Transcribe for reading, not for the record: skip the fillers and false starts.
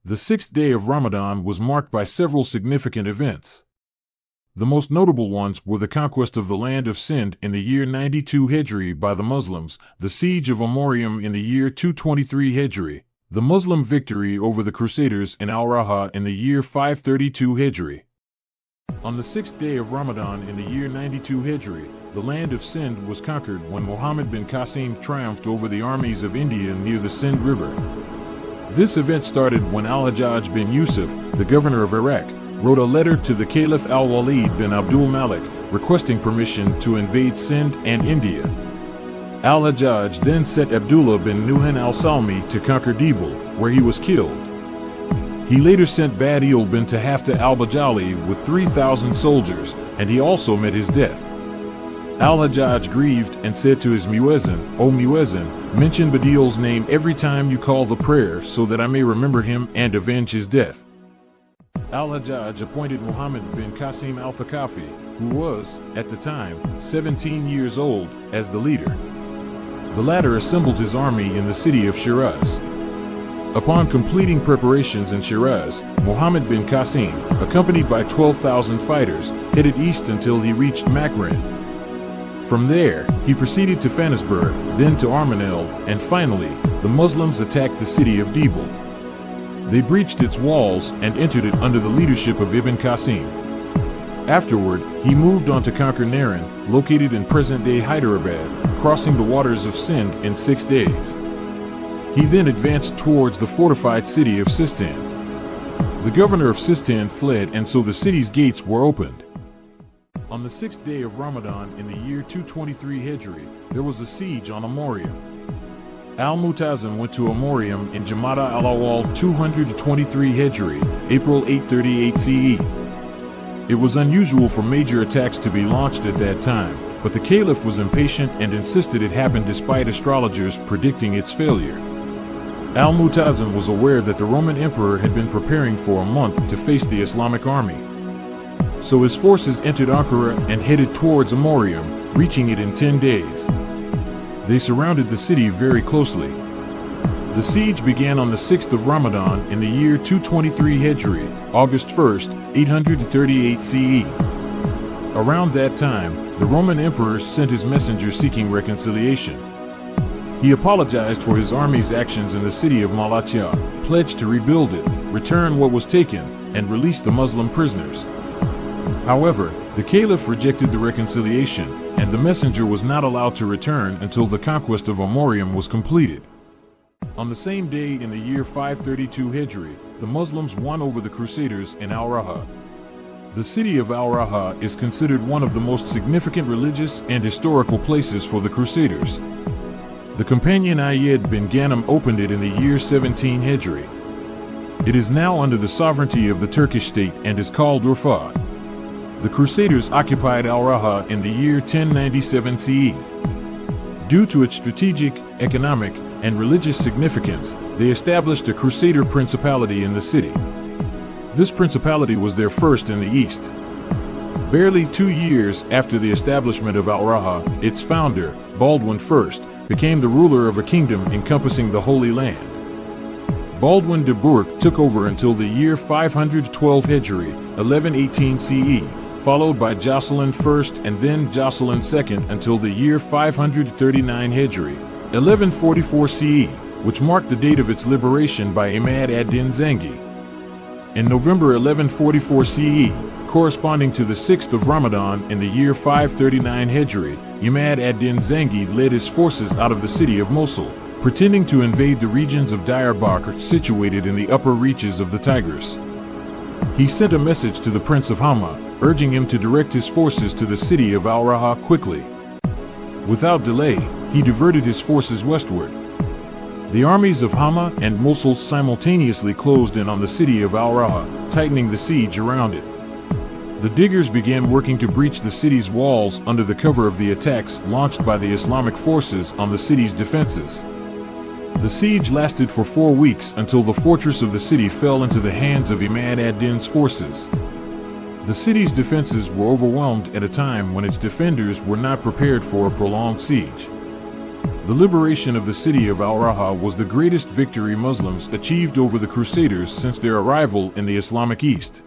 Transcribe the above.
The sixth day of Ramadan was marked by several significant events. The most notable ones were the conquest of the land of Sindh in the year 92 Hejri by the Muslims, the siege of Amorium in the year 223 Hejri, the Muslim victory over the Crusaders in Al-Raha in the year 532 Hejri. On the sixth day of Ramadan in the year 92 Hejri, the land of Sindh was conquered when Muhammad bin Qasim triumphed over the armies of India near the Sindh River. This event started when Al-Hajjaj bin Yusuf, the governor of Iraq, wrote a letter to the Caliph Al-Walid bin Abdul-Malik requesting permission to invade Sindh and India. Al-Hajjaj then sent Abdullah bin Nuhhan Al-Salmi to conquer Debal, where he was killed. He later sent Badeel bin Tahaftah Al-Bajali with 3,000 soldiers, and he also met his death. Al-Hajjaj grieved and said to his muezzin, "O muezzin, mention Badeel's name every time you call the prayer so that I may remember him and avenge his death." Al-Hajjaj appointed Muhammad bin Qasim al-Thaqafi, who was, at the time, 17 years old, as the leader. The latter assembled his army in the city of Shiraz. Upon completing preparations in Shiraz, Muhammad bin Qasim, accompanied by 12,000 fighters, headed east until he reached Makran. From there, he proceeded to Fanisburg, then to Armanel, and finally, the Muslims attacked the city of Debal. They breached its walls and entered it under the leadership of Ibn Qasim. Afterward, he moved on to conquer Naran, located in present-day Hyderabad, crossing the waters of Sindh in 6 days. He then advanced towards the fortified city of Sistan. The governor of Sistan fled, and so the city's gates were opened. On the sixth day of Ramadan in the year 223 Hejri, there was a siege on Amorium. Al-Mu'tazim went to Amorium in Jamada al-Awwal 223 Hejri, April 838 CE. It was unusual for major attacks to be launched at that time, but the Caliph was impatient and insisted it happen despite astrologers predicting its failure. Al-Mu'tazim was aware that the Roman emperor had been preparing for a month to face the Islamic army. So his forces entered Ankara and headed towards Amorium, reaching it in 10 days. They surrounded the city very closely. The siege began on the 6th of Ramadan in the year 223 Hejri, August 1st, 838 CE. Around that time, the Roman emperor sent his messenger seeking reconciliation. He apologized for his army's actions in the city of Malatya, pledged to rebuild it, return what was taken, and release the Muslim prisoners. However, the Caliph rejected the reconciliation, and the messenger was not allowed to return until the conquest of Amorium was completed. On the same day in the year 532 Hejri, the Muslims won over the Crusaders in Al-Raha. The city of Al-Raha is considered one of the most significant religious and historical places for the Crusaders. The companion Ayyad bin Ghanem opened it in the year 17 Hejri. It is now under the sovereignty of the Turkish state and is called Urfa. The Crusaders occupied Al-Raha in the year 1097 CE. Due to its strategic, economic, and religious significance, they established a Crusader principality in the city. This principality was their first in the east. Barely 2 years after the establishment of Al-Raha, its founder, Baldwin I, became the ruler of a kingdom encompassing the Holy Land. Baldwin de Burke took over until the year 512 Hejri, 1118 CE, followed by Jocelyn I and then Jocelyn II until the year 539 Hejri, 1144 CE, which marked the date of its liberation by Imad ad-Din Zengi. In November 1144 CE, corresponding to the 6th of Ramadan in the year 539 Hejri, Imad ad-Din Zengi led his forces out of the city of Mosul, pretending to invade the regions of Diyarbakir situated in the upper reaches of the Tigris. He sent a message to the Prince of Hama, urging him to direct his forces to the city of Al-Raha quickly. Without delay, he diverted his forces westward. The armies of Hama and Mosul simultaneously closed in on the city of Al-Raha, tightening the siege around it. The diggers began working to breach the city's walls under the cover of the attacks launched by the Islamic forces on the city's defenses. The siege lasted for 4 weeks until the fortress of the city fell into the hands of Imad ad-Din's forces. The city's defenses were overwhelmed at a time when its defenders were not prepared for a prolonged siege. The liberation of the city of Al-Raha was the greatest victory Muslims achieved over the Crusaders since their arrival in the Islamic East.